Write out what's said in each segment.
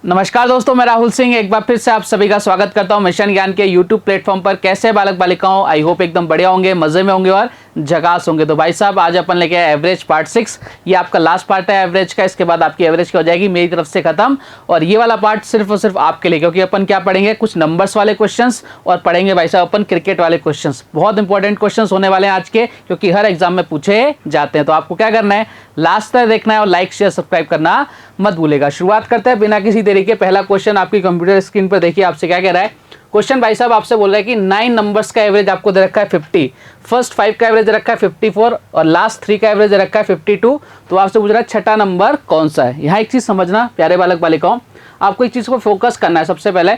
नमस्कार दोस्तों, मैं राहुल सिंह एक बार फिर से आप सभी का स्वागत करता हूं मिशन ज्ञान के यूट्यूब प्लेटफॉर्म पर। कैसे बालक बालिकाओं, आई होप एकदम बढ़िया होंगे, मजे में होंगे और झकास होंगे। तो भाई साहब आज अपन लेके आए एवरेज पार्ट 6। ये आपका लास्ट पार्ट है एवरेज का। इसके बाद आपकी एवरेज की हो जाएगी मेरी तरफ से खत्म। और ये वाला पार्ट सिर्फ और सिर्फ आपके लिए, क्योंकि अपन क्या पढ़ेंगे, कुछ नंबर्स वाले क्वेश्चंस और पढ़ेंगे भाई साहब अपन क्रिकेट वाले क्वेश्चंस। बहुत इंपॉर्टेंट क्वेश्चंस होने वाले हैं आज के, क्योंकि हर एग्जाम में पूछे जाते हैं। तो आपको क्या करना है, लास्ट तक देखना है और लाइक शेयर सब्सक्राइब करना मत भूलेगा। शुरुआत करते हैं बिना किसी देरी के। पहला क्वेश्चन आपकी कंप्यूटर स्क्रीन पर देखिए, आपसे क्या कह रहा है। क्वेश्चन भाई साहब आपसे बोल रहा है कि 9 नंबर्स का एवरेज आपको दे रखा है 50, फर्स्ट 5 का एवरेज दे रखा है 54 और लास्ट 3 का एवरेज दे रखा है 52। तो आपसे पूछ रहा है छठा नंबर कौन सा है। यहाँ एक चीज समझना प्यारे बालक बालिकाओं, आपको एक चीज को फोकस करना है सबसे पहले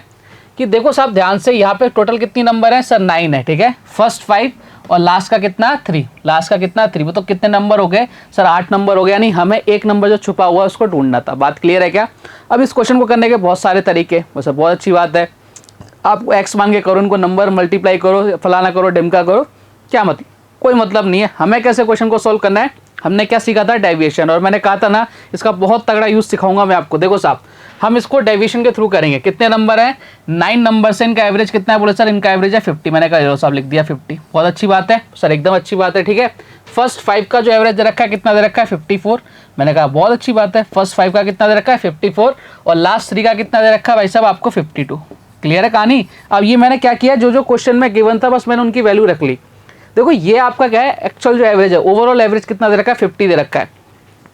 कि देखो साहब ध्यान से, यहाँ पे टोटल कितनी नंबर है सर, 9 है, ठीक है। फर्स्ट 5 और लास्ट का कितना 3, लास्ट का कितना 3, वो तो कितने नंबर हो गए सर, 8 नंबर हो गया। यानी हमें एक नंबर जो छुपा हुआ है उसको ढूंढना था। बात क्लियर है क्या। अब इस क्वेश्चन को करने के बहुत सारे तरीके, वैसे बहुत अच्छी बात है। आप एक्स मान के करो, उनको नंबर मल्टीप्लाई करो, फलाना करो, ढिमका करो, क्या मतलब, कोई मतलब नहीं है। हमें कैसे क्वेश्चन को सोल्व करना है, हमने क्या सीखा था, डेविएशन। और मैंने कहा था ना, इसका बहुत तगड़ा यूज सिखाऊंगा मैं आपको। देखो साहब, हम इसको डेविएशन के थ्रू करेंगे। कितने नंबर हैं, 9 नंबर से इनका एवरेज कितना है, बोले सर इनका एवरेज है 50। मैंने कहा लो साहब लिख दिया 50, बहुत अच्छी बात है सर, एकदम अच्छी बात है, ठीक है। फर्स्ट 5 का जो एवरेज दे रखा है कितना दे रखा है 54। मैंने कहा बहुत अच्छी बात है, फर्स्ट 5 का कितना दे रखा है 54 और लास्ट 3 का कितना दे रखा है भाई साहब आपको 52। क्लियर है कहानी। अब ये मैंने क्या किया, जो जो क्वेश्चन में गिवन था बस मैंने उनकी वैल्यू रख ली। देखो ये आपका क्या है, एक्चुअल जो एवरेज है, ओवरऑल एवरेज कितना दे रखा है 50 दे रखा है।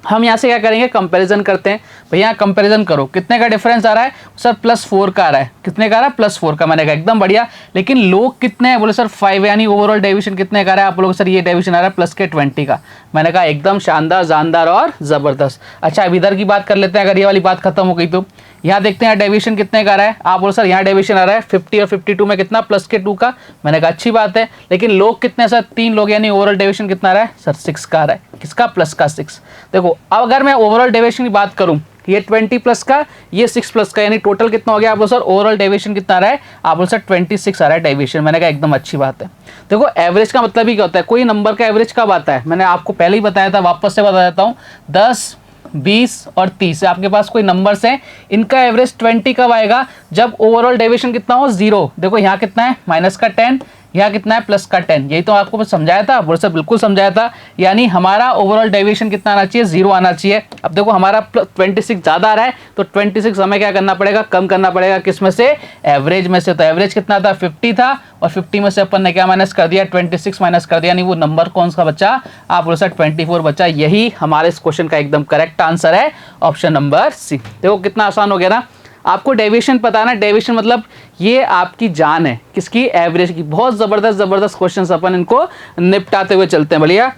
हम यहाँ से क्या करेंगे, कंपैरिजन करते हैं। भैया कंपैरिजन करो, कितने का डिफरेंस आ रहा है सर, +4 का आ रहा है। कितने का आ रहा है, +4 का। मैंने कहा एकदम बढ़िया। लेकिन लोग कितने हैं, बोले सर 5, यानी ओवरऑल डेविएशन कितने का आ रहा है। आप लोग सर ये डेविएशन आ रहा है +20 का। मैंने कहा एकदम शानदार, जानदार और ज़बरदस्त। अच्छा अब इधर की बात कर लेते हैं, अगर ये वाली बात खत्म हो गई तो यहाँ देखते हैं डेविएशन कितने का आ रहा है। आप बोलो सर यहाँ डेविएशन आ रहा है 50 और 52 में कितना, +2 का। मैंने कहा अच्छी बात है। लेकिन लोग कितने सर, 3 लोग, यानी ओवरऑल डेविएशन कितना आ रहा है सर 6 का आ रहा है। किसका, प्लस का 6। देखो अब अगर मैं ओवरऑल डेविएशन की बात करूं, ये 20 प्लस का, ये 6 प्लस का, यानी टोटल कितना हो गया। आप बोलो सर ओवरऑल डेविएशन कितना आ रहा है, आप बोलो सर 26 आ रहा है डेविएशन। मैंने कहा एकदम अच्छी बात है। देखो एवरेज का मतलब ही क्या होता है, कोई नंबर का एवरेज कब आता है, मैंने आपको पहले ही बताया था, वापस से बता देता हूँ। 10, 20 और 30 आपके पास कोई नंबर्स हैं, इनका एवरेज 20 कब आएगा, जब ओवरऑल डेविएशन कितना हो 0। देखो यहाँ कितना है, माइनस का 10, यहाँ कितना है, प्लस का 10। यही तो आपको समझाया था, बोल सर बिल्कुल समझाया था। यानी हमारा ओवरऑल डेविएशन कितना आना चाहिए, 0 आना चाहिए। अब देखो हमारा 26 ज़्यादा आ रहा है, तो 26 हमें क्या करना पड़ेगा, कम करना पड़ेगा। किस में से, एवरेज में से। तो एवरेज कितना था, 50 था, और 50 में से अपन ने क्या माइनस कर दिया, 26 माइनस कर दिया। यानी वो नंबर कौन सा बचा, आप बोलो सर 24 बचा। यही हमारे इस क्वेश्चन का एकदम करेक्ट आंसर है, ऑप्शन नंबर सी। देखो कितना आसान हो गया ना। आपको डेविएशन पता है ना, डेविएशन मतलब ये आपकी जान है, किसकी, एवरेज की। बहुत ज़बरदस्त क्वेश्चन अपन इनको निपटाते हुए चलते हैं। बढ़िया,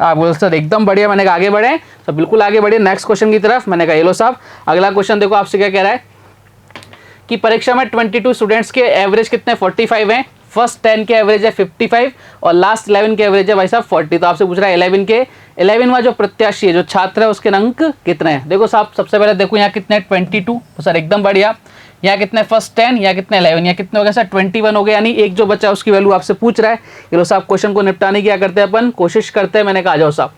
आप बोलो सर एकदम बढ़िया। मैंने कहा आगे बढ़े, तो बिल्कुल आगे बढ़े नेक्स्ट क्वेश्चन की तरफ। मैंने कहा ये लो साहब अगला क्वेश्चन देखो, आपसे क्या कह रहा है कि परीक्षा में 22 स्टूडेंट्स के एवरेज कितने 45 हैं। फर्स्ट 10 के एवरेज है 55 और लास्ट 11 के एवरेज है भाई साहब 40। तो आपसे पूछ रहा है 11वां जो प्रत्याशी है, जो छात्र है, उसके अंक कितने हैं। देखो साहब सबसे पहले देखो यहाँ कितने 22, तो सर एकदम बढ़िया। यहाँ कितने फर्स्ट 10, यहाँ कितने 11, यहाँ कितने हो गया सर 21 हो गया। यानी एक जो बच्चा उसकी वैल्यू आपसे पूछ रहा है। ये लो साहब क्वेश्चन को निपटाने की क्या करते हैं अपन, कोशिश करते हैं। मैंने कहा आ जाओ साहब,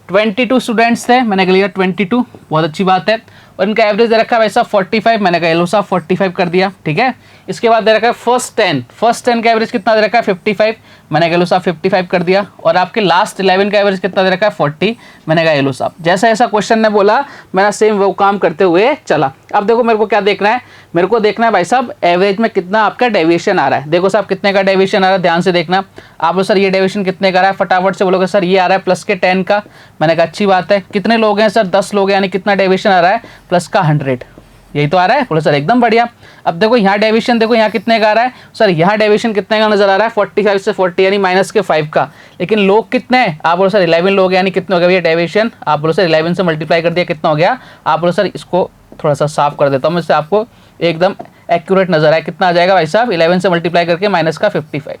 22 स्टूडेंट्स थे, मैंने कह लिया 22, बहुत अच्छी बात है। और इनका एवरेज दे रखा है वैसा 45, मैंने कहा लो साहब 45 कर दिया, ठीक है। इसके बाद दे रखा है फर्स्ट 10 का एवरेज कितना दे रखा है 55, मैंने कहा लो साहब 55 कर दिया। और आपके लास्ट 11 का एवरेज कितना दे रखा है 40, मैंने कहा लो साहब। जैसा ऐसा क्वेश्चन ने बोला, मैंने सेम वो काम करते हुए चला। अब देखो मेरे को क्या देखना है, मेरे को देखना है भाई साहब एवरेज में कितना आपका डेविएशन आ रहा है। देखो साहब कितने का डेविएशन आ रहा है, ध्यान से देखना। आप लोग सर ये डेविएशन कितने का आ रहा है, फटाफट से बोलोगे सर ये आ रहा है +10 का। मैंने कहा अच्छी बात है। कितने लोग हैं सर, 10 लोग हैं, यानी कितना डेविएशन आ रहा है, +100। यही तो आ रहा है, बोलो सर एकदम बढ़िया। अब देखो यहाँ डेविएशन देखो, यहाँ कितने का आ रहा है सर, यहाँ डेविएशन कितने का नजर आ रहा है 45 से 40, यानी -5 का। लेकिन लोग कितने हैं, आप बोलो सर 11 लोग, यानी कितने हो गया भैया डेविएशन, आप बोलो सर 11 से मल्टीप्लाई कर दिया, कितना हो गया। आप बोलो सर इसको थोड़ा सा साफ कर देता हूँ, इससे आपको एकदम एक्यूरेट नजर आए। कितना आ जाएगा भाई साहब, 11 से मल्टीप्लाई करके -55।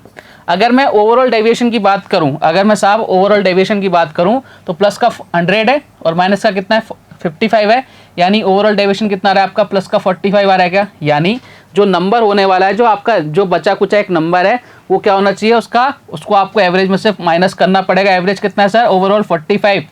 अगर मैं ओवरऑल डेविएशन की बात करूं, अगर मैं साहब ओवरऑल डेविएशन की बात करूं, तो प्लस का 100 है और माइनस का कितना है 55 है। यानी ओवरऑल डेविएशन कितना आ रहा है आपका, प्लस का 45 आ रहा है क्या। यानी जो नंबर होने वाला है, जो आपका जो बचा कुछ एक नंबर है, वो क्या होना चाहिए उसका, उसको आपको एवरेज में से माइनस करना पड़ेगा। एवरेज कितना है सर, ओवरऑल 45।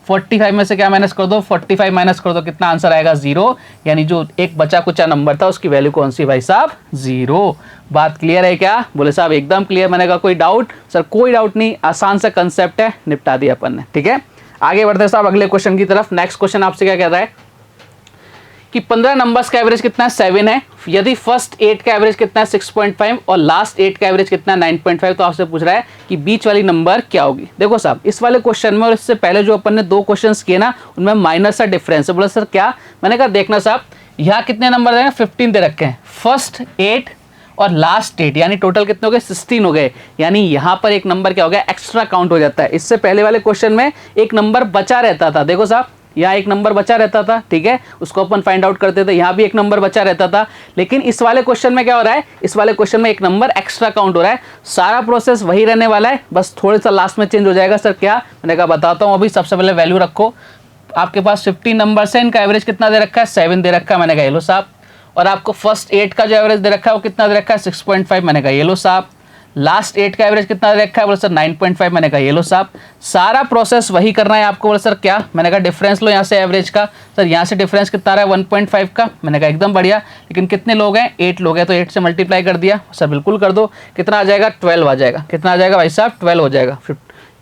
45 में से क्या माइनस कर दो, 45 माइनस कर दो, कितना आंसर आएगा 0। यानी जो एक बचा कुचा नंबर था उसकी वैल्यू कौन सी भाई साहब, 0। बात क्लियर है क्या, बोले साहब एकदम क्लियर। मैंने कहा कोई डाउट, सर कोई डाउट नहीं, आसान सा कंसेप्ट है, निपटा दिया अपन ने, ठीक है। आगे बढ़ते हैं साहब अगले क्वेश्चन की तरफ। नेक्स्ट क्वेश्चन आपसे क्या कह रहा है कि 15 नंबर्स का एवरेज कितना है, 7 है। यदि फर्स्ट 8 का एवरेज कितना है, 6.5 और लास्ट 8 का एवरेज कितना है, 9.5। तो आपसे पूछ रहा है कि बीच वाली नंबर क्या होगी। देखो साहब इस वाले क्वेश्चन में और इससे पहले जो अपन ने 2 क्वेश्चंस किए ना, उनमें माइनर सा डिफरेंस है। बोला सर क्या, मैंने कहा देखना साहब यहाँ कितने नंबर देंगे, 15 दे रखे हैं, फर्स्ट 8 और लास्ट 8, यानी टोटल कितने हो गए, 16 हो गए। यानी यहाँ पर एक नंबर क्या हो गया, एक्स्ट्रा काउंट हो जाता है। इससे पहले वाले क्वेश्चन में एक नंबर बचा रहता था, देखो साहब यहाँ एक नंबर बचा रहता था, ठीक है, उसको अपन फाइंड आउट करते थे। यहाँ भी एक नंबर बचा रहता था, लेकिन इस वाले क्वेश्चन में क्या हो रहा है, इस वाले क्वेश्चन में एक नंबर एक्स्ट्रा काउंट हो रहा है। सारा प्रोसेस वही रहने वाला है, बस थोड़ा सा लास्ट में चेंज हो जाएगा। सर क्या, मैंने कहा बताता हूँ अभी। सबसे पहले वैल्यू रखो, आपके पास 15 नंबर्स है, इनका एवरेज कितना दे रखा है, 7 दे रखा है, मैंने कहा ये लो साहब। और आपको फर्स्ट 8 का जो एवरेज दे रखा है वो कितना दे रखा है, 6.5, मैंने कहा ये लो साहब। लास्ट 8 का एवरेज कितना दे रखा है, बोले सर 9.5, मैंने कहा ये लो साहब। सारा प्रोसेस वही करना है आपको। बोले सर क्या, मैंने कहा डिफरेंस लो यहाँ से एवरेज का। सर यहाँ से डिफरेंस कितना आ रहा है, 1.5 का, मैंने कहा एकदम बढ़िया। लेकिन कितने लोग हैं, 8 लोग हैं, तो 8 से मल्टीप्लाई कर दिया। सर बिल्कुल कर दो, कितना आ जाएगा, 12 आ जाएगा। कितना आ जाएगा भाई साहब, 12 हो जाएगा।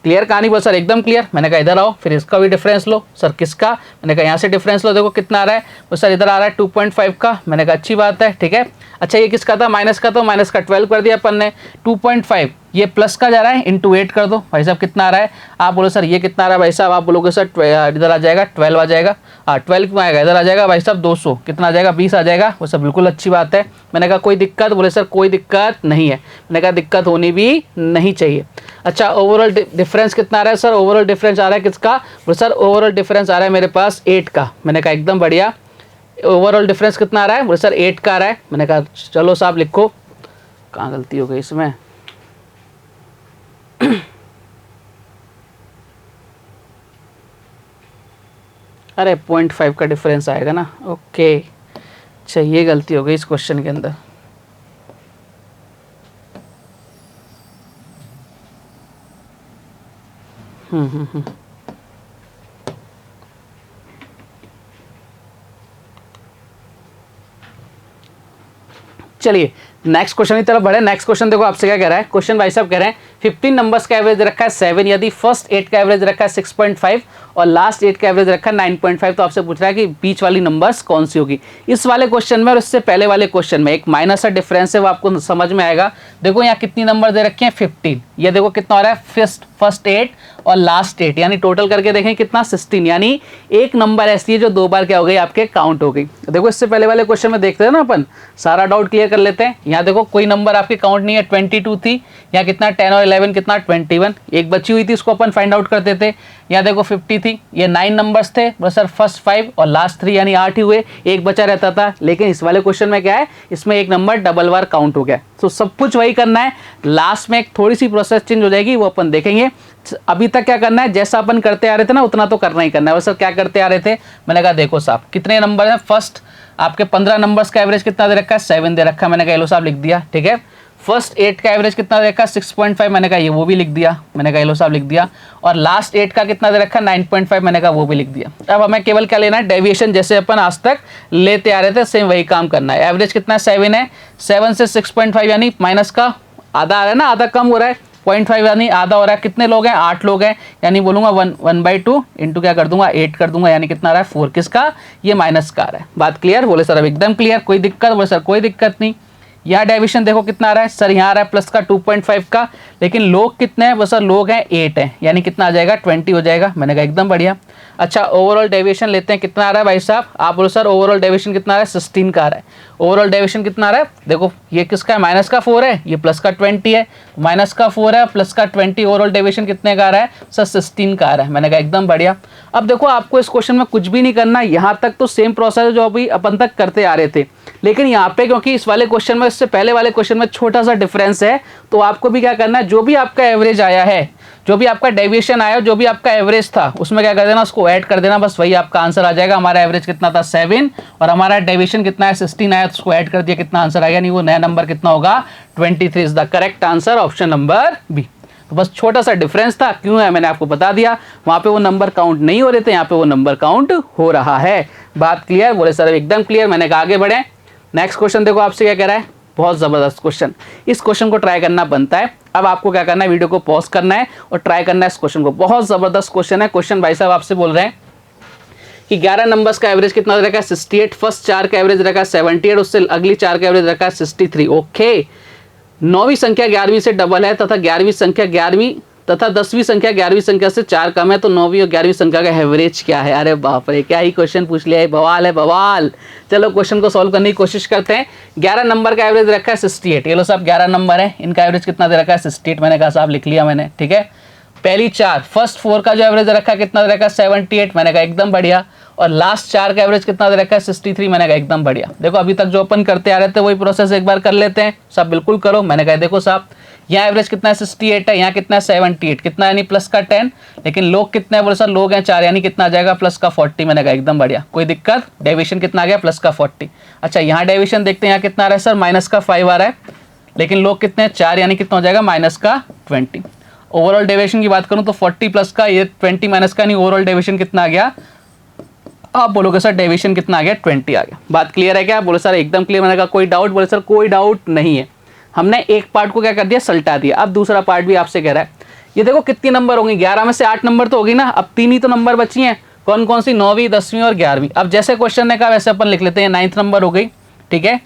क्लियर कहानी, बोल सर एकदम क्लियर। मैंने कहा इधर आओ, फिर इसका भी डिफरेंस लो। सर किसका, मैंने कहा यहाँ से डिफरेंस लो, देखो कितना आ रहा है। वो सर इधर आ रहा है 2.5 का, मैंने कहा अच्छी बात है, ठीक है। अच्छा ये किसका था, माइनस का, तो माइनस का 12 कर दिया अपन ने। 2.5 ये प्लस का जा रहा है, इंटू 8 कर दो भाई साहब, कितना आ रहा है। आप बोलो सर ये कितना आ रहा है भाई साहब, आप बोलोगे सर इधर आ जाएगा 12 आ जाएगा। 12 क्यों आएगा, इधर आ जाएगा भाई साहब 200, कितना आ जाएगा, 20 आ जाएगा। वो सब बिल्कुल अच्छी बात है। मैंने कहा कोई दिक्कत, बोले सर कोई दिक्कत नहीं है। मैंने कहा दिक्कत होनी भी नहीं चाहिए। अच्छा ओवरऑल डिफरेंस कितना आ रहा है, सर ओवरऑल डिफरेंस आ रहा है किसका, बोले सर ओवरऑल डिफरेंस आ रहा है मेरे पास 8 का। मैंने कहा एकदम बढ़िया। ओवरऑल डिफरेंस कितना आ रहा है, बोले सर 8 का आ रहा है। मैंने कहा चलो साहब लिखो, कहाँ गलती हो गई इसमें। अरे 0.5 का डिफरेंस आएगा ना, ओके। अच्छा ये गलती हो गई इस क्वेश्चन के अंदर। चलिए नेक्स्ट क्वेश्चन की तरफ बढ़े। नेक्स्ट क्वेश्चन देखो आपसे क्या कह रहा है। क्वेश्चन भाई साहब कह रहे हैं 15 नंबर्स का एवरेज रखा है 7, यदि फर्स्ट 8 का एवरेज रखा है 6.5 और लास्ट 8 का एवरेज रखा है 9.5। तो आपसे पूछ रहा है कि बीच वाली नंबर्स कौन सी होगी। इस वाले क्वेश्चन में और इससे पहले वाले क्वेश्चन में एक माइनर सा डिफरेंस है, वो आपको समझ में आएगा। देखो यहाँ कितनी नंबर दे रखे हैं, 15। ये देखो कितना हो रहा है, फर्स्ट 8 और लास्ट 8, यानी टोटल करके देखें कितना, 16। यानी एक नंबर ऐसी है जो 2 बार क्या हो गई, आपके काउंट हो गई। देखो इससे पहले वाले क्वेश्चन में देखते हैं ना अपन, सारा डाउट क्लियर कर लेते हैं। यहाँ देखो कोई नंबर आपकी काउंट नहीं है, 22 थी। यहाँ कितना 10 और 11 कितना 21, एक बची हुई थी, उसको अपन फाइंड आउट करते थे। यहाँ देखो 50 थी। ये 9 नंबर्स थे, बस सर फर्स्ट 5 और लास्ट 3 यानी 8 ही हुए, एक बचा रहता था। लेकिन इस वाले क्वेश्चन में क्या है, इसमें एक नंबर डबल बार काउंट हो गया। तो सब कुछ वही करना है, लास्ट में एक थोड़ी सी प्रोसेस चेंज हो जाएगी, वो अपन देखेंगे। अभी तक क्या करना है, जैसा अपन करते आ रहे थे ना उतना तो करना ही करना है। सर क्या करते आ रहे थे, मैंने कहा देखो साहब कितने नंबर हैं, फर्स्ट आपके 15 नंबर्स का एवरेज कितना दे रखा है, 7 दे रखा है। मैंने कहा लो साहब लिख दिया, ठीक है। फर्स्ट 8 का एवरेज कितना दे रखा है, 6.5। मैंने कहा ये वो भी लिख दिया, मैंने कहा लो साहब लिख दिया। और लास्ट 8 का कितना दे रखा है, 9.5। मैंने कहा वो भी लिख दिया। अब हमें केवल क्या लेना है, डेविएशन, जैसे अपन आज तक लेते आ रहे थे सेम वही काम करना है। एवरेज कितना 7 है, 7 से 6.5 यानी माइनस का आधा आ रहा है ना, आधा कम हो रहा है, 0.5 यानी आधा हो रहा है। कितने लोग हैं, 8 लोग हैं, यानी बोलूंगा 1/2 इंटू क्या कर दूंगा, 8 कर दूंगा, यानी कितना आ रहा है 4। किसका, ये माइनस का आ रहा है। बात क्लियर, बोले सर अब एकदम क्लियर, कोई दिक्कत, बोले सर कोई दिक्कत नहीं। यहाँ डेविएशन देखो कितना आ रहा है, सर यहाँ आ रहा है प्लस का 2.5 का, लेकिन लोग कितने हैं, वो सर लोग हैं 8 हैं, यानी कितना आ जाएगा 20 हो जाएगा। मैंने कहा एकदम बढ़िया। अच्छा ओवरऑल डेविएशन लेते हैं, कितना आ रहा है भाई साहब, आप बोलो सर ओवरऑल डेविएशन कितना आ रहा है, 16 का आ रहा है। ओवरऑल डेविएशन कितना आ रहा है, देखो ये किसका है, माइनस का 4 है, ये प्लस का 20 है, माइनस का 4 है प्लस का 20, ओवरऑल डेविएशन कितने का आ रहा है, सर 16 का आ रहा है। मैंने कहा एकदम बढ़िया। अब देखो आपको इस क्वेश्चन में कुछ भी नहीं करना, यहाँ तक तो सेम प्रोसेस जो अभी अपन तक करते आ रहे थे, लेकिन यहाँ पे क्योंकि इस वाले क्वेश्चन में इससे पहले वाले क्वेश्चन में छोटा सा डिफरेंस है, तो आपको भी क्या करना है, जो भी आपका एवरेज आया है, जो भी आपका डेविएशन आया, जो भी आपका एवरेज था, उसमें क्या कर देना, उसको ऐड कर देना, बस वही आपका आंसर आ जाएगा। हमारा एवरेज कितना था 7 और हमारा डेविएशन कितना है 16 आया, तो उसको ऐड कर दिया, कितना आंसर आएगा, नहीं वो नया नंबर कितना होगा 23 is the correct answer, option number B. तो बस छोटा सा डिफरेंस था, क्यों है मैंने आपको बता दिया, वहाँ पे वो नंबर काउंट नहीं हो रहे थे, यहाँ पे वो नंबर काउंट हो रहा है। बात क्लियर? बोले सर एकदम क्लियर। मैंने कहा आगे बढ़े। नेक्स्ट क्वेश्चन देखो आपसे क्या कह रहा है, बहुत ज़बरदस्त क्वेश्चन। इस क्वेश्चन को ट्राई करना बनता है। अब आपको क्या करना है, वीडियो को पॉज करना है और ट्राई करना है इस क्वेश्चन को। बहुत ज़बरदस्त क्वेश्चन है। क्वेश्चन भाई साहब आपसे बोल रहे हैं कि 11 नंबर्स का एवरेज कितना रखा है, 68। फर्स्ट 4 का एवरेज रखा है 78, उससे अगली 4 का एवरेज रखा है 63। ओके, 9वीं संख्या 11वीं से डबल है तथा 11वीं संख्या 11वीं तथा 10वीं संख्या 11वीं संख्या से 4 कम है, तो 9वीं और 11वीं संख्या का एवरेज क्या है। अरे बाप रे, क्या ही क्वेश्चन पूछ लिया है, बवाल है बवाल। चलो क्वेश्चन को सॉल्व करने की कोशिश करते हैं। 11 नंबर का एवरेज रखा है 68। ये लो साहब 11 नंबर है, इनका एवरेज कितना दे रखा है 68। मैंने कहा साहब लिख लिया मैंने, ठीक है। पहली 4 फर्स्ट 4 का जो एवरेज रखा है कितना दे रखा है 78। मैंने कहा एकदम बढ़िया। और लास्ट 4 का एवरेज कितना दे रखा है 63। मैंने कहा एकदम बढ़िया। देखो अभी तक जो अपन करते आ रहे थे वही प्रोसेस एक बार कर लेते हैं। सब बिल्कुल करो। मैंने कहा देखो साहब, यहाँ एवरेज कितना है 68 है, यहाँ कितना है 78, कितना यानी प्लस का 10, लेकिन लोग कितने हैं बोले सर, लोग हैं 4 यानी कितना आ जाएगा प्लस का 40। मैंने कहा एकदम बढ़िया, कोई दिक्कत। डेविएशन कितना आ गया प्लस का 40। अच्छा यहाँ डेविएशन देखते हैं, यहाँ कितना आ रहा है सर माइनस का 5 आ रहा है, लेकिन लोग कितने हैं 4 यानी कितना हो जाएगा माइनस का 20। ओवरऑल डेविएशन की बात करूँ तो 40 प्लस का ये 20 माइनस का, नहीं ओवरऑल डेविएशन कितना आ गया, आप बोलोगे सर डेविएशन कितना आ गया 20 आ गया। बात क्लियर है क्या? बोले सर एकदम क्लियर। मैंने कहा कोई डाउट? बोले सर कोई डाउट नहीं है। हमने एक पार्ट को क्या कर दिया, सल्टा दिया। अब दूसरा पार्ट भी आपसे कह रहा है। ये देखो कितनी नंबर होंगी, 11 में से 8 नंबर तो होगी ना। अब 3 ही तो नंबर बची हैं, कौन कौन सी, 9वीं 10वीं और 11वीं। अब जैसे क्वेश्चन ने कहा वैसे अपन लिख लेते हैं। 9th नंबर हो गई, ठीक है,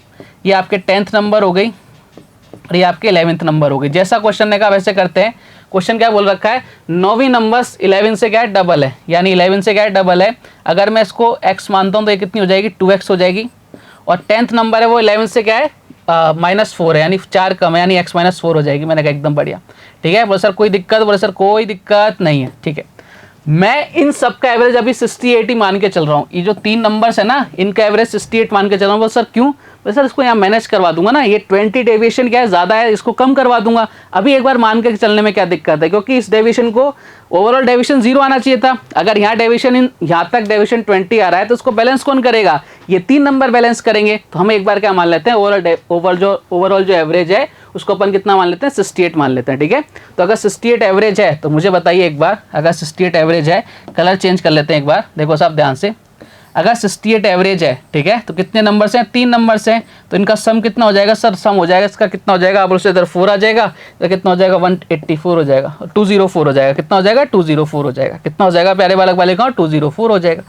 ये आपके 10th नंबर हो गई और ये आपके 11th नंबर हो गई। जैसा क्वेश्चन ने कहा वैसे करते हैं। क्वेश्चन क्या बोल रखा है, 9वीं नंबर्स 11 से क्या है डबल है, यानी 11 से क्या है डबल है। अगर मैं इसको x मानता हूँ तो ये कितनी हो जाएगी 2x हो जाएगी। और 10th नंबर है वो 11 से क्या है -4 है, यानी 4 कम है, यानी x -4 हो जाएगी। मैंने कहा एकदम बढ़िया, ठीक है। बोले सर कोई दिक्कत? बोले सर कोई दिक्कत नहीं है, ठीक है। मैं इन सब का एवरेज अभी 68 ही मान के चल रहा हूँ। ये जो 3 नंबर्स है ना, इनका एवरेज 68 मान के चल रहा हूँ। बोले सर क्यों? बोले सर इसको यहाँ मैनेज करवा दूंगा ना, ये 20 डेविएशन क्या है ज़्यादा है, इसको कम करवा दूंगा। अभी एक बार मान के चलने में क्या दिक्कत है, क्योंकि इस डेविएशन को ओवरऑल डेविएशन 0 आना चाहिए था। अगर यहाँ डेविएशन यहाँ तक डेविएशन 20 आ रहा है तो उसको बैलेंस कौन करेगा, ये 3 नंबर बैलेंस करेंगे। तो हम एक बार क्या मान लेते हैं, ओवरऑल जो एवरेज है उसको अपन कितना मान लेते हैं 68 मान लेते हैं, ठीक है। तो अगर 68 एवरेज है तो मुझे बताइए एक बार, अगर 68 एवरेज है, कलर चेंज कर लेते हैं एक बार, देखो साहब ध्यान से। अगर 68 एवरेज है, ठीक है, तो कितने नंबर्स हैं 3 नंबर्स हैं, तो इनका सम कितना हो जाएगा सर, सम हो जाएगा इसका कितना हो जाएगा, अब उससे इधर 4 आ जाएगा तो कितना हो जाएगा 184 हो जाएगा, 204 हो जाएगा, कितना हो जाएगा 204 हो जाएगा, कितना हो जाएगा प्यारे बालक बालिकाओं 204 हो जाएगा।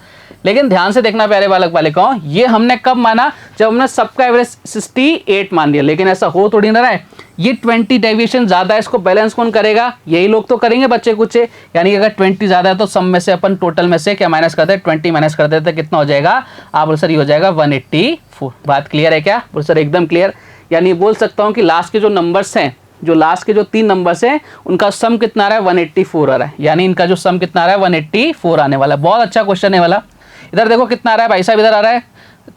लेकिन ध्यान से देखना प्यारे बालक बालिकाओं, ये हमने कब माना, जब हमने सबका एवरेज 68 मान लिया। लेकिन ऐसा हो थोड़ी ना रहा है, ये 20 डेविएशन ज़्यादा है, इसको बैलेंस कौन करेगा, यही लोग तो करेंगे बच्चे कुछ। यानी अगर 20 ज़्यादा है तो सम में से अपन टोटल में से क्या माइनस करते हैं, 20 माइनस कर देते हैं, कितना हो जाएगा, आप बोल सर ये हो जाएगा 184। बात क्लियर है क्या? बोल सर एकदम क्लियर। यानी बोल सकता हूँ कि लास्ट के जो नंबर्स हैं, जो लास्ट के जो 3 नंबर्स हैं, उनका सम कितना आ रहा है 184 आ रहा है, यानी इनका जो सम कितना आ रहा है 184 आने वाला है। बहुत अच्छा क्वेश्चन है वाला। इधर देखो कितना आ रहा है भाई साहब, इधर आ रहा है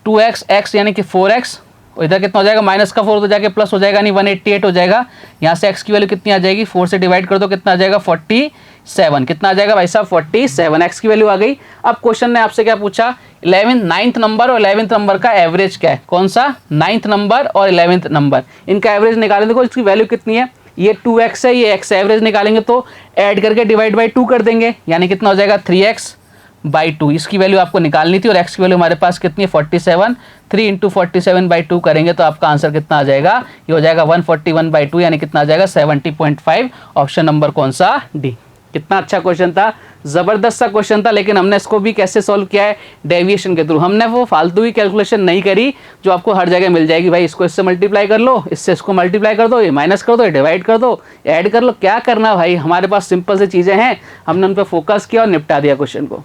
2x x यानी कि 4x, और इधर कितना हो जाएगा -4 तो जाके प्लस हो जाएगा, यानी 188 हो जाएगा। यहाँ से x की वैल्यू कितनी आ जाएगी, 4 से डिवाइड कर दो, कितना आ जाएगा 47, कितना आ जाएगा भाई साहब 47, x की वैल्यू आ गई। अब क्वेश्चन ने आपसे क्या पूछा, 9th नंबर और 11th नंबर का एवरेज क्या है, कौन सा 9th नंबर और 11th नंबर, इनका एवरेज निकालें। देखो इसकी वैल्यू कितनी है, ये 2x है, ये x एवरेज निकालेंगे तो ऐड करके डिवाइड बाई 2 कर देंगे, यानी कितना हो जाएगा 3x/2। इसकी वैल्यू आपको निकालनी थी और x की वैल्यू हमारे पास कितनी है 47, 3 × 47/2 करेंगे तो आपका आंसर कितना आ जाएगा, ये हो जाएगा 141/2, यानी कितना आ जाएगा 70.5। ऑप्शन नंबर कौन सा, डी। कितना अच्छा क्वेश्चन था, ज़बरदस्त सा क्वेश्चन था। लेकिन हमने इसको भी कैसे सॉल्व किया है, डेविएशन के थ्रू। हमने वो फालतू की कैलकुलेशन नहीं करी जो आपको हर जगह मिल जाएगी, भाई इसको इससे मल्टीप्लाई कर लो, इससे इसको मल्टीप्लाई कर दो, ये माइनस कर दो, ये डिवाइड कर दो, ऐड कर लो, क्या करना भाई, हमारे पास सिंपल से चीज़ें हैं, हमने उन पर फोकस किया और निपटा दिया क्वेश्चन को।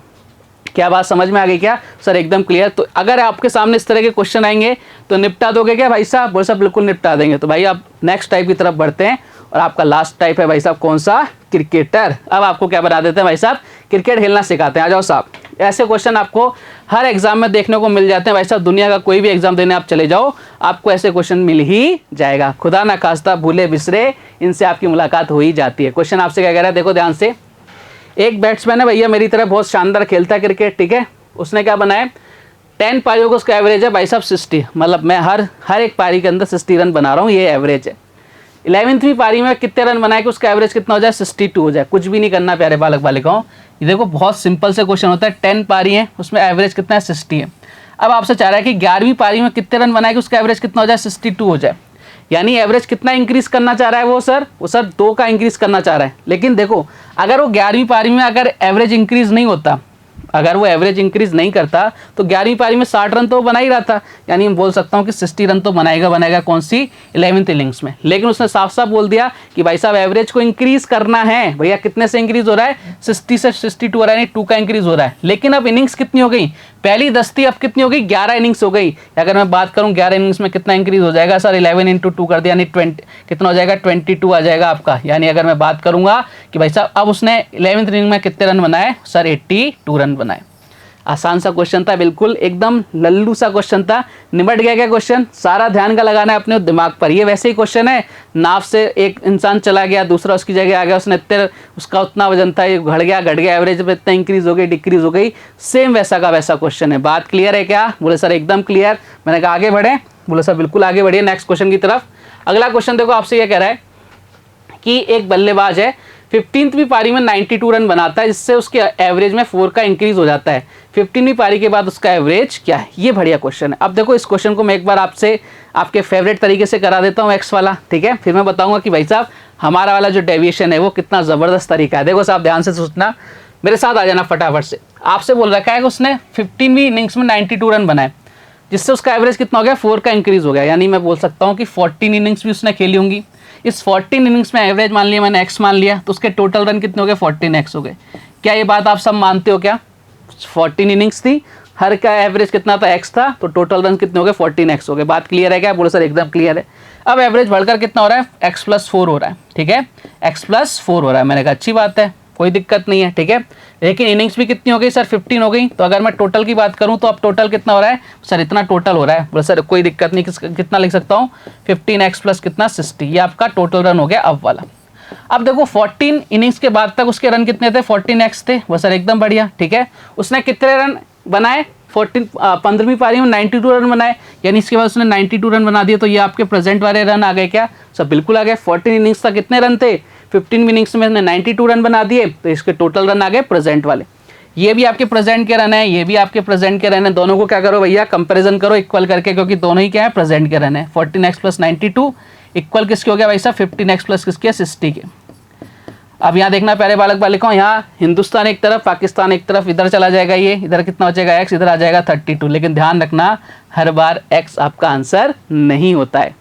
क्या बात समझ में आ गई क्या सर? एकदम क्लियर। तो अगर आपके सामने इस तरह के क्वेश्चन आएंगे तो निपटा दोगे क्या भाई साहब? बोल साहब बिल्कुल निपटा देंगे। तो भाई आप नेक्स्ट टाइप की तरफ बढ़ते हैं और आपका लास्ट टाइप है भाई साहब कौन सा, क्रिकेटर। अब आपको क्या बना देते हैं भाई साहब, क्रिकेट खेलना सिखाते हैं। आ जाओ साहब, ऐसे क्वेश्चन आपको हर एग्जाम में देखने को मिल जाते हैं भाई साहब। दुनिया का कोई भी एग्जाम देने आप चले जाओ, आपको ऐसे क्वेश्चन मिल ही जाएगा। खुदा ना खास्ता भूले बिसरे, इनसे आपकी मुलाकात हो ही जाती है। क्वेश्चन आपसे क्या कह रहा है, देखो ध्यान से। एक बैट्समैन है भैया मेरी तरह, बहुत शानदार खेलता है क्रिकेट, ठीक है। उसने क्या बनाया, 10 पारियों का उसका एवरेज है भाई साहब 60, मतलब मैं हर एक पारी के अंदर 60 रन बना रहा हूँ, ये एवरेज है। 11वीं पारी में कितने रन बनाए कि उसका एवरेज कितना हो जाए 62 हो जाए। कुछ भी नहीं करना प्यारे बालक बालिकाओं, ये देखो बहुत सिंपल से क्वेश्चन होता है। 10 पारी है, उसमें एवरेज कितना है 60 है। अब आपसे चाह रहा है कि 11वीं पारी में कितने रन बनाए कि उसका एवरेज कितना हो जाए 62 हो जाए, यानी एवरेज कितना इंक्रीज करना चाह रहा है वो सर 2 का इंक्रीज करना चाह रहा है। लेकिन देखो अगर वो 11वीं पारी में अगर एवरेज इंक्रीज नहीं होता, अगर वो एवरेज इंक्रीज नहीं करता तो 11वीं पारी में 60 रन तो बना ही रहा था, यानी मैं बोल सकता हूँ कि 60 रन तो बनाएगा कौन सी 11वीं इनिंग्स में। लेकिन उसने साफ साफ बोल दिया कि भाई साहब एवरेज को इंक्रीज करना है। भैया कितने से इंक्रीज हो रहा है 60 से 62 हो रहा है, यानी 2 का इंक्रीज हो रहा है। लेकिन अब इनिंग्स कितनी हो गई, पहली 10 थी, अब कितनी हो गई 11 इनिंग्स हो गई। अगर मैं बात करूं 11 इनिंग्स में कितना इंक्रीज हो जाएगा सर 11 × 2 कर दिया, यानी 20 कितना हो जाएगा 22 आ जाएगा आपका। यानी अगर मैं बात करूंगा कि भाई साहब अब उसने 11वीं इनिंग में कितने रन बनाए सर 82 रन बनाए। आसान सा क्वेश्चन था, बिल्कुल एकदम लल्लू सा क्वेश्चन था। निपट गया क्या क्वेश्चन, सारा ध्यान का लगाना है अपने दिमाग पर। ये वैसे ही क्वेश्चन है, नाव से एक इंसान चला गया, दूसरा उसकी जगह आ गया, उसने इतने उसका उतना वजन था, ये घट गया, एवरेज पे इतना इंक्रीज हो गई डिक्रीज हो गई, सेम वैसा का वैसा क्वेश्चन है। बात क्लियर है क्या? बोले सर एकदम क्लियर। मैंने कहा आगे बढ़े, बोले सर बिल्कुल आगे बढ़िए नेक्स्ट क्वेश्चन की तरफ। अगला क्वेश्चन देखो आपसे ये कह रहा है कि एक बल्लेबाज है 15वीं पारी में 92 रन बनाता है, जिससे उसके एवरेज में 4 का इंक्रीज हो जाता है। 15वीं पारी के बाद उसका एवरेज क्या है? ये बढ़िया क्वेश्चन है। अब देखो इस क्वेश्चन को मैं एक बार आपसे आपके फेवरेट तरीके से करा देता हूँ एक्स वाला, ठीक है। फिर मैं बताऊंगा कि भाई साहब हमारा वाला जो डेविएशन है वो कितना ज़बरदस्त तरीका है। देखो साहब ध्यान से सोचना, मेरे साथ आ जाना फटाफट से। आपसे बोल रखा है कि उसने 15वीं इनिंग्स में 92 रन बनाए, जिससे उसका एवरेज कितना हो गया 4 का इंक्रीज हो गया। यानी मैं बोल सकता हूँ कि 14 इनिंग्स भी उसने खेली होंगी। इस 14 इनिंग्स में एवरेज मान लिया मैंने x मान लिया, तो उसके टोटल रन कितने हो गए 14x हो गए। क्या ये बात आप सब मानते हो क्या? 14 इनिंग्स थी, हर का एवरेज कितना था x था, तो टोटल रन कितने हो गए 14x हो गए। बात क्लियर है क्या? बोलो सर एकदम क्लियर है। अब एवरेज बढ़कर कितना हो रहा है x+4 हो रहा है, ठीक है, x+4 हो रहा है। मैंने कहा अच्छी बात है, कोई दिक्कत नहीं है, ठीक है। लेकिन इनिंग्स भी कितनी हो गई सर 15 हो गई। तो अगर मैं टोटल की बात करूं तो अब टोटल कितना हो रहा है सर, इतना टोटल हो रहा है। बोले सर कोई दिक्कत नहीं, कितना लिख सकता हूं 15x प्लस कितना 60, ये आपका टोटल रन हो गया अब वाला। अब देखो 14 इनिंग्स के बाद तक उसके रन कितने थे 14x थे। वो सर एकदम बढ़िया, ठीक है। उसने कितने रन बनाए 15वीं पारी में 92 रन बनाए, यानी इसके बाद उसने 92 रन बना दिए। तो ये आपके प्रेजेंट वाले रन आ गए क्या सर? बिल्कुल आ गए। 14 इनिंग्स तक कितने रन थे 15 इनिंग्स में उसने 92 रन बना दिए, तो इसके टोटल रन आ गए प्रेजेंट वाले। ये भी आपके प्रेजेंट के रन है, ये भी आपके प्रेजेंट के रन है। दोनों को क्या करो भैया कंपैरिजन करो इक्वल करके, क्योंकि दोनों ही क्या है प्रेजेंट के रन है। 14x प्लस 92 इक्वल किसके हो गया भाई साहब 15x प्लस किसके 60 के। अब यहाँ देखना प्यारे बालक बालिकाओं, यहाँ हिंदुस्तान एक तरफ पाकिस्तान एक तरफ, इधर चला जाएगा ये, इधर कितना बचेगा x, इधर आ जाएगा 32। लेकिन ध्यान रखना हर बार x आपका आंसर नहीं होता है।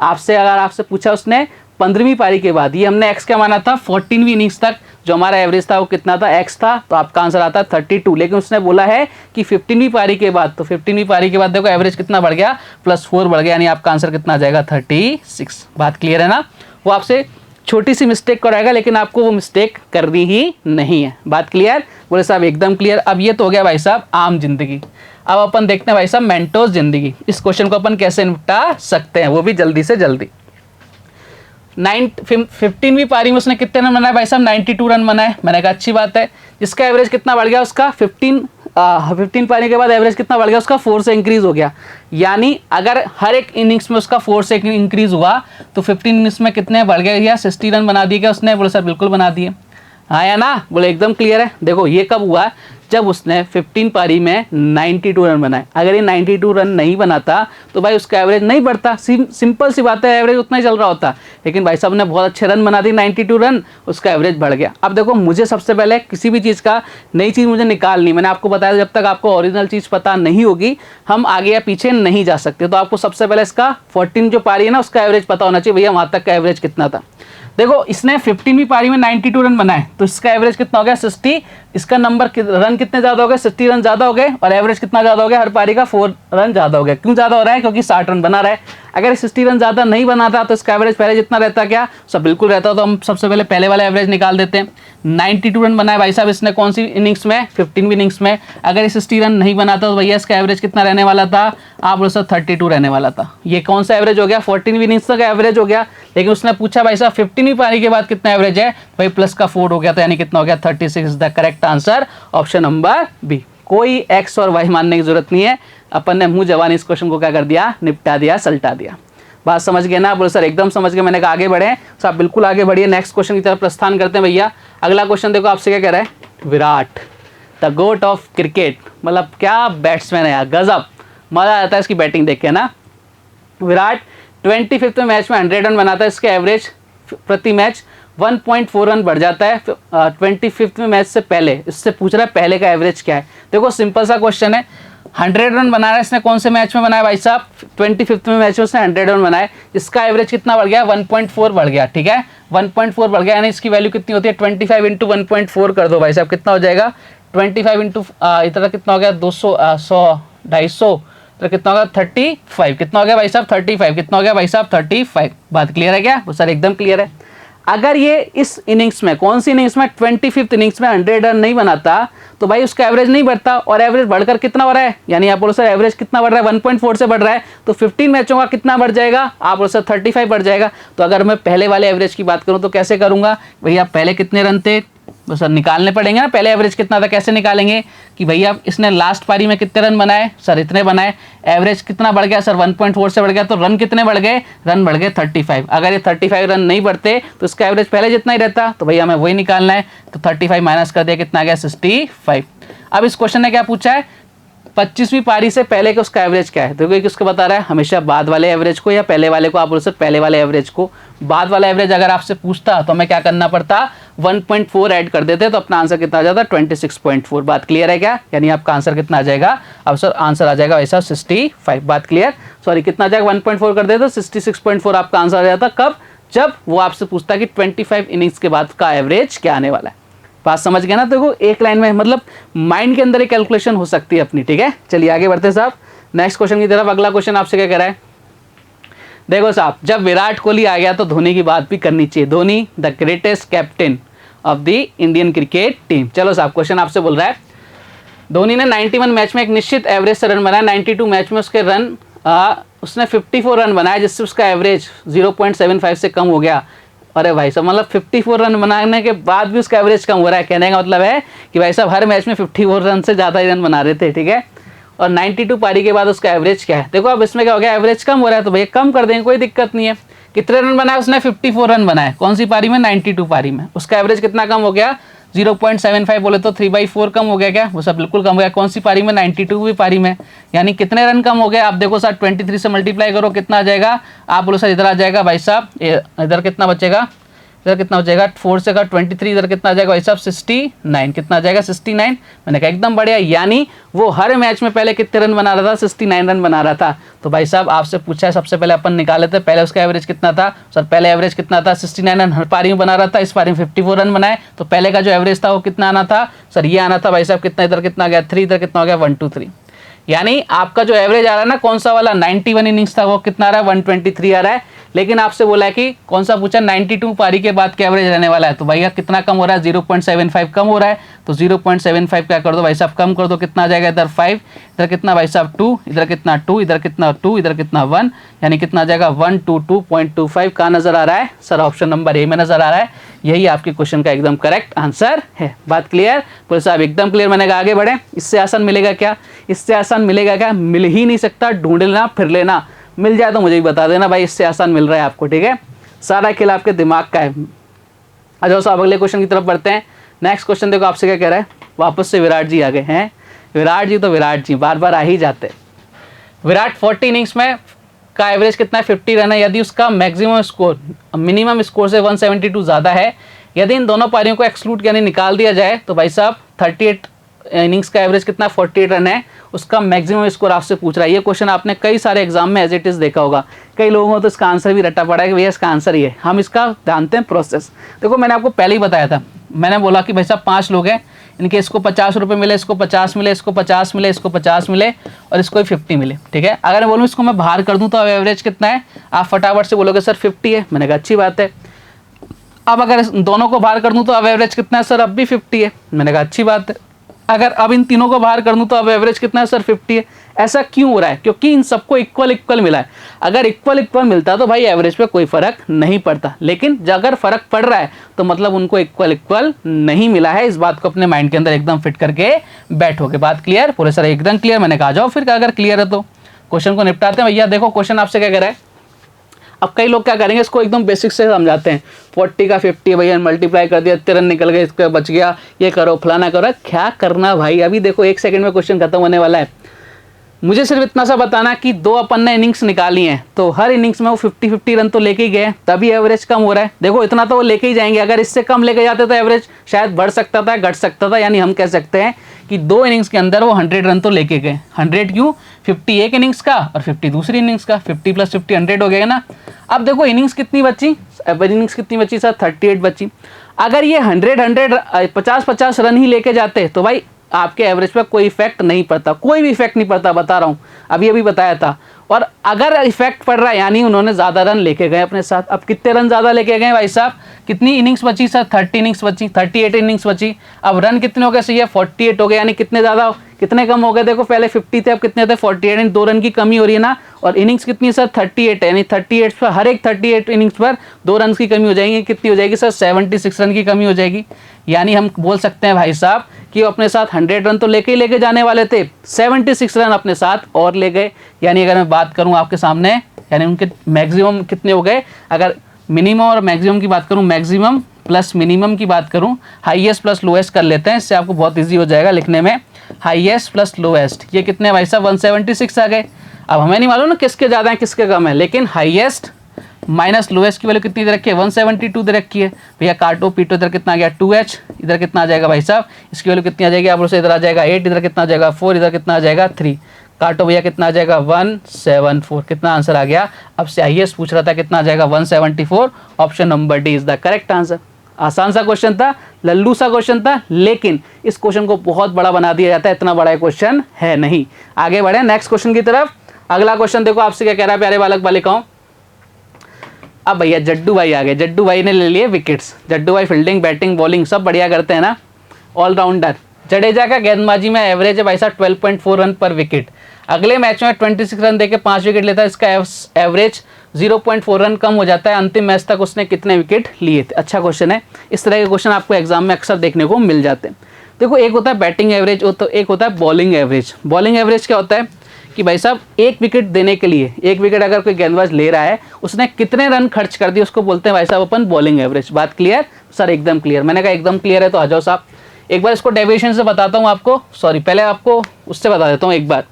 आपसे अगर आपसे पूछा उसने 15वीं पारी के बाद, ये हमने x क्या माना था 14वीं इनिंग्स तक जो हमारा एवरेज था वो कितना था x था, तो आपका आंसर आता है 32। लेकिन उसने बोला है कि 15वीं पारी के बाद, तो 15वीं पारी के बाद देखो एवरेज कितना बढ़ गया +4 बढ़ गया, यानी आपका आंसर कितना आ जाएगा 36। बात क्लियर है ना? वो आपसे छोटी सी मिस्टेक कराएगा, लेकिन आपको वो मिस्टेक करनी ही नहीं है। बात क्लियर? बोले साहब एकदम क्लियर। अब ये तो हो गया भाई साहब आम जिंदगी। अब अपन देखते हैं भाई साहब मेंटोस जिंदगी, इस क्वेश्चन को अपन कैसे निपटा सकते हैं, वो भी जल्दी से जल्दी। 15वीं पारी में उसने कितने रन बनाए भाई साहब 92 रन बनाए। मैंने कहा अच्छी बात है। जिसका एवरेज कितना बढ़ गया उसका 15 पारी के बाद एवरेज कितना बढ़ गया उसका 4 से इंक्रीज हो गया। यानी अगर हर एक इनिंग्स में उसका 4 से इंक्रीज हुआ तो 15 इनिंग्स में कितने बढ़ गए या 60 रन बना दिए क्या उसने? बोले सर बिल्कुल बना दिए। हाँ या ना? बोले एकदम क्लियर है। देखो ये कब हुआ, जब उसने 15 पारी में 92 रन बनाए। अगर ये 92 रन नहीं बनाता तो भाई उसका एवरेज नहीं बढ़ता, सिंपल सी बात है, एवरेज उतना ही चल रहा होता। लेकिन भाई साहब ने बहुत अच्छे रन बना दिए 92 रन, उसका एवरेज बढ़ गया। अब देखो मुझे सबसे पहले किसी भी चीज़ का नई चीज़ मुझे निकालनी, मैंने आपको बताया जब तक आपको ओरिजिनल चीज़ पता नहीं होगी हम आगे या पीछे नहीं जा सकते। तो आपको सबसे पहले इसका 14 जो पारी है ना उसका एवरेज पता होना चाहिए, भैया वहाँ तक का एवरेज कितना था। देखो इसने 15वीं पारी में 92 रन बनाए, तो इसका एवरेज कितना हो गया 60। इसका नंबर रन कितने ज़्यादा हो गए 60 रन ज़्यादा हो गए, और एवरेज कितना ज़्यादा हो गया हर पारी का 4 रन ज़्यादा हो गया। क्यों ज़्यादा हो रहा है? क्योंकि 60 रन बना रहा है। अगर 60 रन ज़्यादा नहीं बनाता तो इसका एवरेज पहले जितना रहता क्या सब बिल्कुल रहता। तो हम सबसे पहले पहले वाला एवरेज निकाल देते हैं। 92 रन बनाए भाई साहब इसने कौन सी इनिंग्स में 15वीं इनिंग्स में। अगर 60 रन नहीं बनाता तो भैया इसका एवरेज कितना रहने वाला था? आप बोलो सर 32 रहने वाला था। ये कौन सा एवरेज हो गया 14वीं इनिंग्स का एवरेज हो गया। लेकिन उसने पूछा भाई साहब 15वीं पारी के बाद कितना एवरेज है, भाई प्लस का 4 हो गया, तो यानी कितना हो गया 36 is the correct answer, option number B. कोई एक्स और वाई मानने की जरूरत नहीं है, अपन ने मुंह जवानी इस क्वेश्चन को क्या कर दिया निपटा दिया, सलटा दिया। बात समझ गए ना? बोले सर एकदम समझ गए। मैंने कहा आगे बढ़े, तो आप बिल्कुल आगे बढ़िए। नेक्स्ट क्वेश्चन की तरफ प्रस्थान करते हैं भैया। अगला क्वेश्चन देखो आपसे क्या कह रहा है, Virat the goat of cricket, मतलब क्या बैट्समैन है यार, गजब, मजा आता है इसकी बैटिंग देख के ना। विराट 25वें मैच में 100 रन बनाता है, इसके एवरेज प्रति मैच 1.4 रन बढ़ जाता है 25वें मैच से पहले। इससे पूछ रहा है पहले का एवरेज क्या है। देखो सिंपल सा क्वेश्चन है, 100 रन बना रहा है इसने, कौन से मैच में बनाया भाई साहब, 25वें मैच में उसने 100 रन बनाए। इसका एवरेज कितना बढ़ गया, 1.4 बढ़ गया, ठीक है, 1.4 बढ़ गया, यानी इसकी वैल्यू कितनी होती है, 25 इंटू 1.4 कर दो भाई साहब, कितना हो जाएगा, 25 इंटू इतना कितना हो गया, 200 100 250, तो कितना होगा 35, कितना हो गया भाई साहब 35, कितना हो गया भाई साहब 35। बात क्लियर है क्या? वो सर एकदम क्लियर है। अगर ये इस इनिंग्स में, कौन सी इनिंग्स में, 25th इनिंग्स में 100 रन नहीं बनाता तो भाई उसका एवरेज नहीं बढ़ता, और एवरेज बढ़कर कितना हो रहा है, यानी आप बोलो सर एवरेज कितना बढ़ रहा है, 1.4 से बढ़ रहा है, तो 15 मैचों का कितना बढ़ जाएगा, आप बोलो सर 35 बढ़ जाएगा। तो अगर मैं पहले वाले एवरेज की बात करूं तो कैसे करूंगा भैया, पहले कितने रन थे, तो सर निकालने पड़ेंगे ना, पहले एवरेज कितना था, कैसे निकालेंगे कि भैया इसने लास्ट पारी में कितने रन बनाए, सर इतने बनाए, एवरेज कितना बढ़ गया सर 1.4 से बढ़ गया, तो रन कितने बढ़ गए, रन बढ़ गए 35। अगर ये 35 रन नहीं बढ़ते तो इसका एवरेज पहले जितना ही रहता, तो भैया हमें वही निकालना है, तो 35 माइनस कर दिया, कितना आ गया 65। अब इस क्वेश्चन ने क्या पूछा है, 25वीं पारी से पहले का उसका एवरेज क्या है। देखो ये किसको बता रहा है, हमेशा बाद वाले एवरेज को या पहले वाले को, आप बोल सकते पहले वाले एवरेज को। बाद वाला एवरेज अगर आपसे पूछता तो हमें क्या करना पड़ता, 1.4 ऐड कर देते तो अपना आंसर कितना आ जाता, 26.4। बात क्लियर है क्या? यानी आपका आंसर कितना आ जाएगा, अब सर आंसर आ जाएगा वैसा 65। बात क्लियर, सॉरी कितना आ जाएगा, 1.4 कर देते तो 66.4 आपका आंसर आ जाता। कब? जब वो आपसे पूछता कि 25 इनिंग्स के बाद का एवरेज क्या आने वाला है। बात समझ गए ना? देखो एक लाइन में मतलब माइंड के अंदर एक कैलकुलेशन हो सकती है अपनी, ठीक है। चलिए आगे बढ़ते साहब नेक्स्ट क्वेश्चन की तरफ। अगला क्वेश्चन आपसे क्या कह रहा है, देखो साहब, जब विराट कोहली आ गया तो धोनी की बात भी करनी चाहिए। Dhoni the greatest captain of the Indian cricket team. चलो साहब क्वेश्चन आपसे बोल रहा है, धोनी ने 91 मैच में एक निश्चित एवरेज से रन बनाया, 92 मैच में उसके रन उसने 54 रन बनाया, जिससे उसका एवरेज 0.75 से कम हो गया। अरे भाई साहब, मतलब 54 रन बनाने के बाद भी उसका एवरेज कम हो रहा है। कहने का मतलब है कि भाई साहब हर मैच में 54 रन से ज़्यादा ही रन बना रहे थे, ठीक है। और 92 पारी के बाद उसका एवरेज क्या है, देखो अब इसमें क्या हो गया, एवरेज कम हो रहा है, तो भैया कम कर देंगे, कोई दिक्कत नहीं है। कितने रन बनाए उसने, 54 रन बनाए, कौन सी पारी में, 92 पारी में। उसका एवरेज कितना कम हो गया, 0.75 बोले तो 3/4 कम हो गया क्या, वो सब बिल्कुल कम हो गया। कौन सी पारी में, 92वीं पारी में। यानी कितने रन कम हो गए, आप देखो सर 23 से मल्टीप्लाई करो, कितना आ जाएगा, आप बोलो सर इधर आ जाएगा भाई साहब, इधर कितना बचेगा, इधर कितना हो जाएगा, 4 से का 23, इधर कितना आ जाएगा भाई साहब 69, कितना आ जाएगा 69। मैंने कहा एकदम बढ़िया, यानी वो हर मैच में पहले कितने रन बना रहा था, 69 रन बना रहा था। तो भाई साहब आपसे पूछा है, सबसे पहले अपन निकाल लेते हैं, पहले उसका एवरेज कितना था सर, पहले एवरेज कितना था, 69 रन हर पारी में बना रहा था, इस पारी में 54 रन बनाए, तो पहले का जो एवरेज था वो कितना आना था सर, ये आना था भाई साहब, कितना इधर कितना गया 3, इधर कितना हो गया 1 2 3। यानी आपका जो एवरेज आ रहा है ना, कौन सा वाला 91 इनिंग्स था वो कितना आ रहा है, 123 आ रहा है। लेकिन आपसे बोला है कि कौन सा पूछा, 92 पारी के बाद क्या एवरेज रहने वाला है, तो भैया कितना कम हो रहा है, 0.75 कम हो रहा है, तो 0.75 क्या कर दो भाई साहब, कम कर दो, कितना आ जाएगा इधर 5, इधर कितना भाई साहब 2, इधर कितना 2, इधर कितना 2, इधर कितना 1, यानी कितना आ जाएगा 122.25 कहाँ नजर आ रहा है सर, ऑप्शन नंबर ए में नजर आ रहा है। यही आपके क्वेश्चन का एकदम करेक्ट आंसर है। बात क्लियर, पुलिस साहब एकदम क्लियर। मैंने कहा आगे बढ़े, इससे आसान मिलेगा क्या, इससे आसान मिलेगा क्या, मिल ही नहीं सकता, ढूंढ लेना फिर लेना, मिल जाए तो मुझे भी बता देना भाई, इससे आसान मिल रहा है आपको, ठीक है। सारा खेल आपके दिमाग का है। अच्छा साहब अगले क्वेश्चन की तरफ बढ़ते हैं। नेक्स्ट क्वेश्चन देखो आपसे क्या कह रहा है, वापस से विराट जी आ गए हैं। विराट जी तो विराट जी बार बार आ ही जाते हैं। विराट 40 इनिंग्स में का एवरेज कितना है, 50 रन है। यदि उसका मैक्सिमम स्कोर मिनिमम स्कोर से 172 ज़्यादा है, यदि इन दोनों पारियों को एक्सक्लूड यानी निकाल दिया जाए, तो भाई साहब 38 इनिंग्स का एवरेज कितना 48 रन है, उसका मैक्सिमम स्कोर आपसे पूछ रहा है। ये क्वेश्चन आपने कई सारे एग्जाम में एज इट इज देखा होगा, कई लोगों को तो इसका आंसर भी रटा पड़ा है कि भैया इसका आंसर ये है। हम इसका जानते हैं प्रोसेस। देखो मैंने आपको पहले ही बताया था, मैंने बोला कि भाई साहब 5 लोग हैं, इनके इसको 50 रुपये मिले, इसको 50 मिले, इसको 50 मिले, इसको 50 मिले और इसको 50 मिले, ठीक है। अगर मैं बोलूँ इसको मैं बाहर कर दूँ तो अब एवरेज कितना है, आप फटाफट से बोलोगे सर 50 है। मैंने कहा अच्छी बात है। अब अगर दोनों को बाहर कर दूँ तो अब एवरेज कितना है सर, अब भी 50 है। मैंने कहा अच्छी बात है। अगर अब इन तीनों को बाहर कर दूं तो अब एवरेज कितना है सर, 50 है। ऐसा क्यों हो रहा है, क्योंकि इन सबको इक्वल मिला है। अगर इक्वल मिलता तो भाई एवरेज पे कोई फर्क नहीं पड़ता, लेकिन अगर फर्क पड़ रहा है तो मतलब उनको इक्वल नहीं मिला है। इस बात को अपने माइंड के अंदर एकदम फिट करके बैठोगे। बात क्लियर, पूरे सर एकदम क्लियर। मैंने कहा जाओ फिर अगर क्लियर है तो क्वेश्चन को निपटाते हैं। भैया देखो क्वेश्चन आपसे क्या कह रहा है, अब कई लोग क्या करेंगे, इसको एकदम बेसिक से समझाते हैं, 40 का 50 भैया मल्टीप्लाई कर दिया, इतने रन निकल गए, इसका बच गया, ये करो फलाना करो। क्या करना भाई, अभी देखो 1 सेकंड में क्वेश्चन खत्म होने वाला है। मुझे सिर्फ इतना सा बताना कि 2 अपन ने इनिंग्स निकाली हैं, तो हर इनिंग्स में वो 50-50 रन तो लेके ही गए, तभी एवरेज कम हो रहा है। देखो इतना तो वो लेके ही जाएंगे, अगर इससे कम लेके जाते तो एवरेज शायद बढ़ सकता था, घट सकता था। यानी हम कह सकते हैं कि 2 इनिंग्स के अंदर वो 100 रन तो लेके गए। 100 क्यों, 50 एक इनिंग्स का और 50 दूसरी इनिंग्स का, 50 + 50 100 हो गया ना। अब देखो इनिंग्स कितनी बची, एवरेज इनिंग्स कितनी बची सर, 38 बची। अगर ये 50-50 रन ही लेके जाते तो भाई आपके एवरेज पर कोई इफेक्ट नहीं पड़ता, कोई भी इफेक्ट नहीं पड़ता, बता रहा हूँ, अभी बताया था। और अगर इफेक्ट पड़ रहा है यानी उन्होंने ज़्यादा रन लेके गए अपने साथ। अब कितने रन ज़्यादा लेके गए भाई साहब, कितनी इनिंग्स बची सर, 30 इनिंग्स बची, 38 इनिंग्स बची। अब रन कितने हो गए सही है, 48 हो गए, यानी कितने ज़्यादा कितने कम हो गए, देखो पहले 50 थे अब कितने थे, 48, यानी 2 रन की कमी हो रही है ना। और इनिंग्स कितनी सर, 38 है, यानी 38 पर हर एक 38 इनिंग्स पर 2 रन की कमी हो जाएगी। कितनी हो जाएगी सर, 76 रन की कमी हो जाएगी। यानी हम बोल सकते हैं भाई साहब कि वो अपने साथ 100 रन तो लेके ही लेके जाने वाले थे, 76 रन अपने साथ और ले गए। यानी अगर मैं बात करूं आपके सामने, यानी उनके मैक्सिमम कितने हो गए, अगर मिनिमम और मैक्सिमम की बात करूं, मैक्सिमम प्लस मिनिमम की बात करूं, हाईएस्ट प्लस लोएस्ट कर लेते हैं, इससे आपको बहुत ईजी हो जाएगा लिखने में। हाईएस्ट प्लस लोएस्ट ये कितने भाई साहब, 176 आ गए। अब हमें नहीं मालूम ना किसके ज़्यादा है किसके कम है, लेकिन हाईएस्ट माइनस लोएस्ट की वैल्यू कितनी दे रखी है, 172 दे रखी है। भैया काटो पीटो, इधर कितना आ गया 2h, इधर कितना आ जाएगा भाई साहब, इसकी वैल्यू कितनी आ जाएगी, आप उसे इधर आ जाएगा 8, इधर कितना आ जाएगा 4, इधर कितना आ जाएगा 3। काटो भैया कितना आ जाएगा 174, कितना आंसर आ गया। अब से हाईएस्ट पूछ रहा था कितना आ जाएगा 174, option number D is the correct answer. आसान सा क्वेश्चन था, लल्लू सा क्वेश्चन था, लेकिन इस क्वेश्चन को बहुत बड़ा बना दिया जाता है, इतना बड़ा क्वेश्चन है नहीं। आगे बढ़े नेक्स्ट क्वेश्चन की तरफ। अगला क्वेश्चन देखो आपसे क्या कह रहा है प्यारे बालक बालिकाओं। अब भैया जड्डू भाई आ गए, जड्डू भाई ने ले लिए विकेट्स। जड्डू भाई फील्डिंग बैटिंग बॉलिंग सब बढ़िया करते हैं ना, ऑलराउंडर। जडेजा का गेंदबाजी में एवरेज है भाई साहब 12.4 रन पर विकेट। अगले मैच में 26 रन देके 5 विकेट लेता है, इसका एवरेज 0.4 रन कम हो जाता है। अंतिम मैच तक उसने कितने विकेट लिए थे। अच्छा क्वेश्चन है, इस तरह के क्वेश्चन आपको एग्जाम में अक्सर देखने को मिल जाते हैं। देखो एक होता है बैटिंग एवरेज, तो एक होता है बॉलिंग एवरेज। बॉलिंग एवरेज क्या होता है कि भाई साहब 1 विकेट देने के लिए, 1 विकेट अगर कोई गेंदबाज ले रहा है उसने कितने रन खर्च कर दिए, उसको बोलते हैं भाई साहब अपन बॉलिंग एवरेज। बात क्लियर सर, एकदम क्लियर। मैंने कहा एकदम क्लियर है तो आ जाओ साहब। एक बार इसको डेविएशन से बताता हूँ आपको, सॉरी पहले आपको उससे बता देता हूँ एक बार,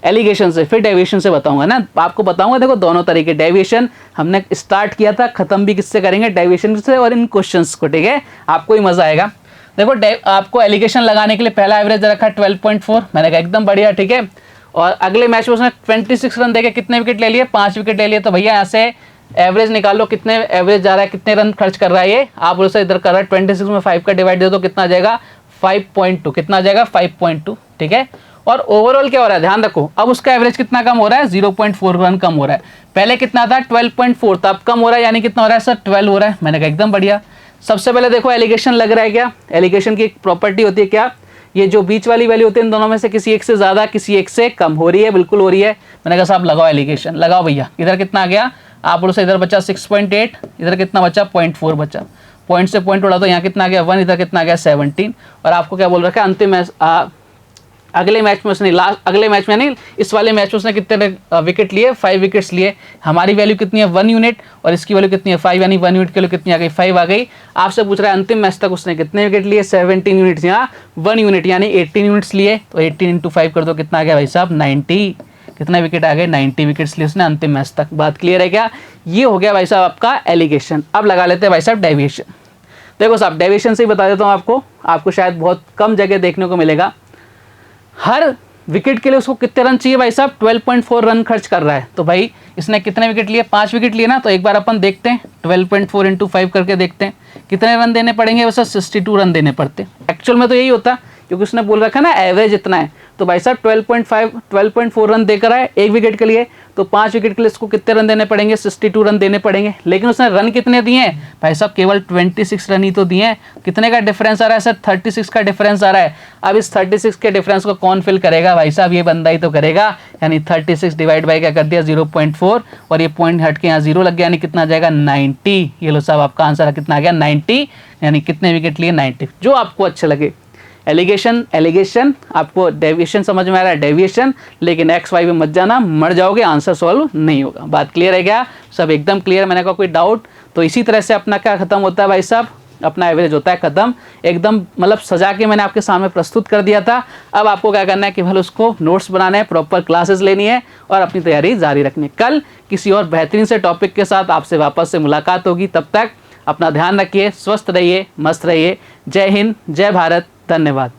एलिगेशन से, फिर डेविएशन से बताऊंगा ना, आपको बताऊंगा। देखो दोनों तरीके, डेविएशन हमने स्टार्ट किया था, खत्म भी किससे करेंगे, डेविएशन से और इन क्वेश्चंस को, ठीक है, आपको ही मजा आएगा। देखो आपको एलिगेशन लगाने के लिए पहला एवरेज रखा 12.4, मैंने कहा एकदम बढ़िया, ठीक है। और अगले मैच में उसने 26 रन देके कितने विकेट ले लिए, 5 विकेट ले लिए। तो भैया यहाँ से एवरेज निकाल लो, कितने एवरेज जा रहा है, कितने रन खर्च कर रहा है ये, आप उसे इधर कर रहा है 26 में 5 का डिवाइड दे दो, कितना आ जाएगा 5.2, कितना आ जाएगा 5.2, ठीक है। और ओवरऑल क्या हो रहा है ध्यान रखो, अब उसका एवरेज कितना कम हो रहा है, 0.4 रन कम हो रहा है। पहले कितना था 12.4 था, अब कम हो रहा है, यानी कितना हो रहा है सर 12 हो रहा है। मैंने कहा एकदम बढ़िया। सबसे पहले देखो एलिगेशन लग रहा है क्या, एलिगेशन की एक प्रॉपर्टी होती है क्या, ये जो बीच वाली वैल्यू होती है इन दोनों में से किसी एक से ज़्यादा किसी एक से कम हो रही है, बिल्कुल हो रही है। मैंने कहा साहब लगाओ एलिगेशन, लगाओ भैया। इधर कितना आ गया, आप और से इधर बचा 6.8, इधर कितना बचा 0.4 बचा, पॉइंट से पॉइंट उड़ा तो यहाँ कितना आ गया 1, इधर कितना आ गया 17। और आपको क्या बोल रखा है, अंतिम मैच अगले मैच में उसने अगले मैच में नहीं, इस वाले मैच में उसने कितने विकेट लिए, 5 विकेट्स लिए। हमारी वैल्यू कितनी है 1 यूनिट और इसकी वैल्यू कितनी है 5, यानी 1 यूनिट की वैल्यू कितनी आ गई 5 आ गई। आपसे पूछ रहा है अंतिम मैच तक उसने कितने विकेट लिए, 17 यूनिट्स, यहाँ 1 यूनिट यानी 18 यूनिट्स लिए। तो 18 × 5 कर दो, कितना आ गया भाई साहब 90, कितने विकेट आ गए 90 विकेट्स लिए उसने अंतिम मैच तक। बात क्लियर है क्या, ये हो गया भाई साहब आपका एलिगेशन। अब लगा लेते हैं भाई साहब डेविएशन। देखो साहब डेविएशन से ही बता देता हूँ आपको शायद बहुत कम जगह देखने को मिलेगा। हर विकेट के लिए उसको कितने रन चाहिए भाई साहब, 12.4 रन खर्च कर रहा है। तो भाई इसने कितने विकेट लिए, 5 विकेट लिए ना। तो एक बार अपन देखते हैं 12.4 × 5 करके देखते हैं कितने रन देने पड़ेंगे, वैसे 62 रन देने पड़ते। एक्चुअल में तो यही होता, क्योंकि उसने बोल रखा ना एवरेज इतना है। तो भाई साहब 12.4 रन देकर आए 1 विकेट के लिए, तो 5 विकेट के लिए इसको कितने रन देने पड़ेंगे, 62 रन देने पड़ेंगे। लेकिन उसने रन कितने दिए हैं भाई साहब, केवल 26 रन ही तो दिए हैं। कितने का डिफरेंस आ रहा है सर, 36 का डिफरेंस आ रहा है। अब इस 36 के डिफरेंस को कौन फिल करेगा भाई साहब, ये बंदा ही तो करेगा। यानी 36 डिवाइड बाई क्या कर दिया 0.4, और ये पॉइंट हट के यहाँ 0 लग गया, यानी कितना आ जाएगा 90। ये लो साहब आपका आंसर कितना आ गया 90, यानी कितने विकेट लिए 90, जो आपको अच्छा लगे। एलिगेशन एलिगेशन, आपको डेविएशन समझ में आ रहा है, डेविएशन, लेकिन एक्स वाई में मत जाना, मर जाओगे, आंसर सॉल्व नहीं होगा। बात क्लियर है क्या? सब एकदम क्लियर, मैंने कहा कोई डाउट? तो इसी तरह से अपना क्या खत्म होता है भाई साहब, अपना एवरेज होता है खत्म, एकदम मतलब सजा के मैंने आपके सामने प्रस्तुत कर दिया था। अब आपको क्या करना है कि भले उसको नोट्स बनाने हैं, प्रॉपर क्लासेस लेनी है और अपनी तैयारी जारी रखनी है। कल किसी और बेहतरीन से टॉपिक के साथ आपसे वापस से मुलाकात होगी, तब तक अपना ध्यान रखिए, स्वस्थ रहिए, मस्त रहिए। जय हिंद, जय भारत, धन्यवाद।